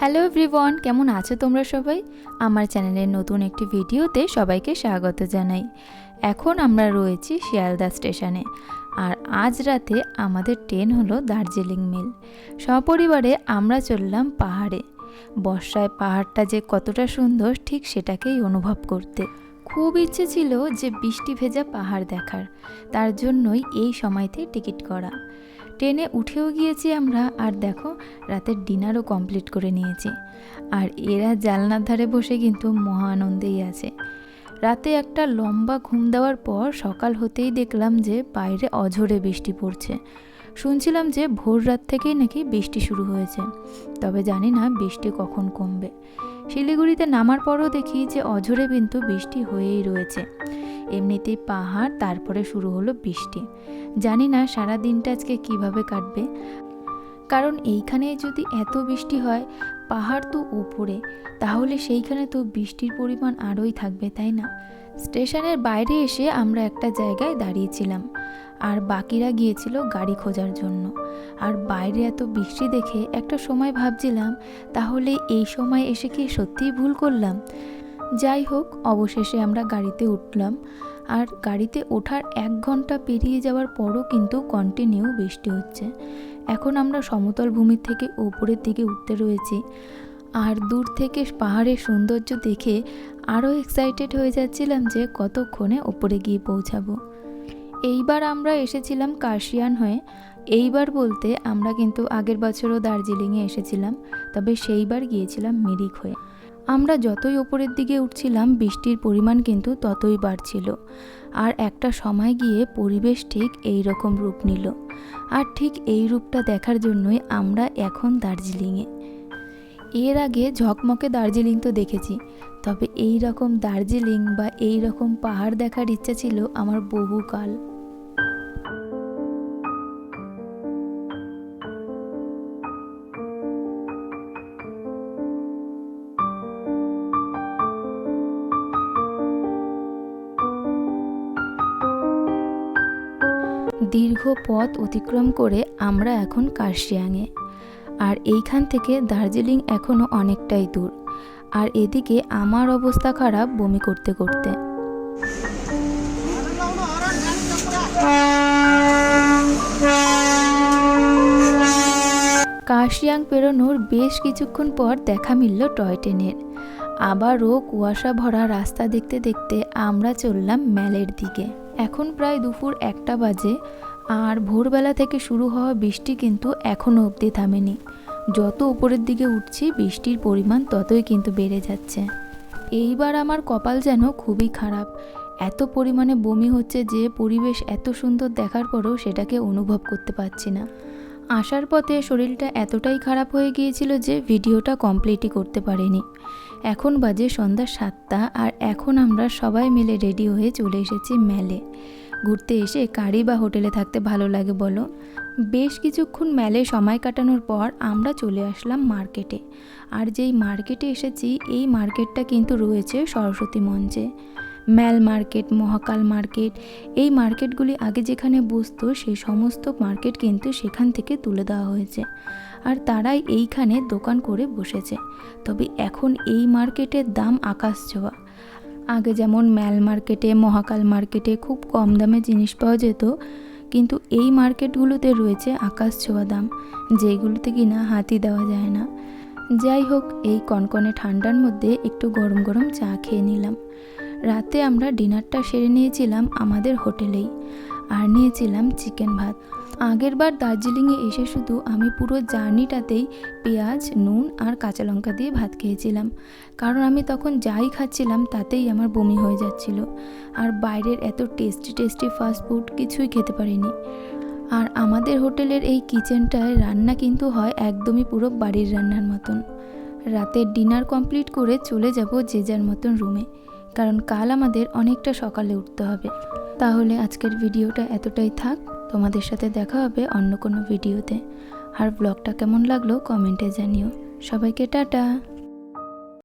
Hello everyone, কেমন আছো তোমরা সবাই? আমার চ্যানেলের নতুন একটি ভিডিওতে সবাইকে স্বাগত জানাই। এখন আমরা রয়েছি শিয়ালদা স্টেশনে, আর আজ রাতে আমাদের ট্রেন হলো দার্জিলিং মেল। সপরিবারে আমরা চললাম পাহাড়ে। বর্ষায় পাহাড়টা যে কতটা সুন্দর ঠিক সেটাকেই অনুভব করতে। খুব ইচ্ছে ছিল যে বৃষ্টি ভেজা পাহাড় দেখার, তার জন্যই এই সময়তে টিকিট করা। ট্রেনে উঠেও গিয়েছি আমরা, আর দেখো রাতের ডিনারও কমপ্লিট করে নিয়েছি। আর এরা জানলার ধারে বসে কিন্তু মহা আনন্দেই আছে। রাতে একটা লম্বা ঘুম দেওয়ার পর সকাল হতেই দেখলাম যে বাইরে অঝোরে বৃষ্টি পড়ছে। শুনছিলাম যে ভোর রাত থেকেই নাকি বৃষ্টি শুরু হয়েছে, তবে জানি না বৃষ্টি কখন কমবে। শিলিগুড়িতে নামার পরও দেখি যে অঝোরে কিন্তু বৃষ্টি হয়েই রয়েছে। এমনিতেই পাহাড়, তারপরে শুরু হলো বৃষ্টি। জানি না সারা দিনটা আজকে কিভাবে কাটবে, কারণ এইখানে যদি এত বৃষ্টি হয়, পাহাড় তো উপরে, তাহলে সেইখানে তো বৃষ্টির পরিমাণ আরোই থাকবে, তাই না? স্টেশনের বাইরে এসে আমরা একটা জায়গায় দাঁড়িয়েছিলাম, আর বাকিরা গিয়েছিল গাড়ি খোঁজার জন্য। আর বাইরে এত বৃষ্টি দেখে একটা সময় ভাবছিলাম, তাহলে এই সময় এসে কি সত্যিই ভুল করলাম? যাই হোক, অবশেষে আমরা গাড়িতে উঠলাম। আর গাড়িতে ওঠার 1 ঘন্টা পেরিয়ে যাওয়ার পরও কিন্তু কন্টিনিউ বৃষ্টি হচ্ছে। এখন আমরা সমতল ভূমির থেকে ওপরের দিকে উঠতে রয়েছি, আর দূর থেকে পাহাড়ের সৌন্দর্য দেখে আরও এক্সাইটেড হয়ে যাচ্ছিলাম যে কতক্ষণে ওপরে গিয়ে পৌঁছাবো। এইবার আমরা এসেছিলাম কার্শিয়াং হয়ে। এইবার বলতে আমরা কিন্তু আগের বছরও দার্জিলিংয়ে এসেছিলাম, তবে সেইবার গিয়েছিলাম মিরিক হয়ে। আমরা যতই ওপরের দিকে উঠছিলাম বৃষ্টির পরিমাণ কিন্তু ততই বাড়ছিল, আর একটা সময় গিয়ে পরিবেশ ঠিক এই রকম রূপ নিল। আর ঠিক এই রূপটা দেখার জন্যই আমরা এখন দার্জিলিংয়ে। এর আগে ঝকমকে দার্জিলিং তো দেখেছি, তবে এই রকম দার্জিলিং বা এই রকম পাহাড় দেখার ইচ্ছা ছিল আমার বহুকাল। দীর্ঘ পথ অতিক্রম করে আমরা এখন কার্শিয়াংয়ে, আর এইখান থেকে দার্জিলিং এখনও অনেকটাই দূর। আর এদিকে আমার অবস্থা খারাপ বমি করতে করতে। কার্শিয়াং পেরোনোর বেশ কিছুক্ষণ পর দেখা মিলল টয় ট্রেনের। আবারও কুয়াশা ভরা রাস্তা দেখতে দেখতে আমরা চললাম ম্যালের দিকে। এখন প্রায় দুপুর 1টা বাজে, আর ভোরবেলা থেকে শুরু হওয়া বৃষ্টি কিন্তু এখনও অবধি থামেনি। যত উপরের দিকে উঠছি বৃষ্টির পরিমাণ ততই কিন্তু বেড়ে যাচ্ছে। এইবার আমার কপাল যেন খুবই খারাপ। এত পরিমাণে বমি হচ্ছে যে পরিবেশ এত সুন্দর দেখার পরেও সেটাকে অনুভব করতে পারছি না। আসার পথে শরীরটা এতটাই খারাপ হয়ে গিয়েছিল যে ভিডিওটা কমপ্লিটই করতে পারিনি। এখন বাজে সন্ধ্যা 7টা, আর এখন আমরা সবাই মিলে রেডি হয়ে চলে এসেছি ম্যালে। ঘুরতে এসে কারই বা হোটেলে থাকতে ভালো লাগে বলো? বেশ কিছুক্ষণ ম্যালে সময় কাটানোর পর আমরা চলে আসলাম মার্কেটে। আর যেই মার্কেটে এসেছি এই মার্কেটটা কিন্তু রয়েছে সরস্বতী মঞ্চে। ম্যাল মার্কেট, মহাকাল মার্কেট, এই মার্কেটগুলি আগে যেখানে বসতো সেই সমস্ত মার্কেট কিন্তু সেখান থেকে তুলে দেওয়া হয়েছে, আর তারাই এইখানে দোকান করে বসেছে। তবে এখন এই মার্কেটের দাম আকাশ ছোঁয়া। আগে যেমন ম্যাল মার্কেটে, মহাকাল মার্কেটে খুব কম দামে জিনিস পাওয়া যেত, কিন্তু এই মার্কেটগুলোতে রয়েছে আকাশ ছোঁয়া দাম, যেগুলোতে কিনা হাতই দেওয়া যায় না। যাই হোক, এই কনকনে ঠান্ডার মধ্যে একটু গরম গরম চা খেয়ে নিলাম। রাতে আমরা ডিনারটা সেরে নিয়েছিলাম আমাদের হোটেলেই, আর নিয়েছিলাম চিকেন ভাত। আগের বার দার্জিলিংয়ে এসে শুধু আমি পুরো জার্নিটাতেই পেঁয়াজ, নুন আর কাঁচা লঙ্কা দিয়ে ভাত খেয়েছিলাম, কারণ আমি তখন যাই খাচ্ছিলাম তাতেই আমার বমি হয়ে যাচ্ছিল। আর বাইরের এত টেস্টি টেস্টি ফাস্টফুড কিছুই খেতে পারিনি। আর আমাদের হোটেলের এই কিচেনটায় রান্না কিন্তু হয় একদমই পুরো বাড়ির রান্নার মতন। রাতের ডিনার কমপ্লিট করে চলে যাব যে যার মতন রুমে, কারণ কাল আমাদের অনেকটা সকালে উঠতে হবে। তাহলে আজকের ভিডিওটা এতটাই থাক, তোমাদের সাথে দেখা হবে অন্য কোনো ভিডিওতে। আর ব্লগটা কেমন লাগলো কমেন্টে জানিও। সবাইকে টাটা।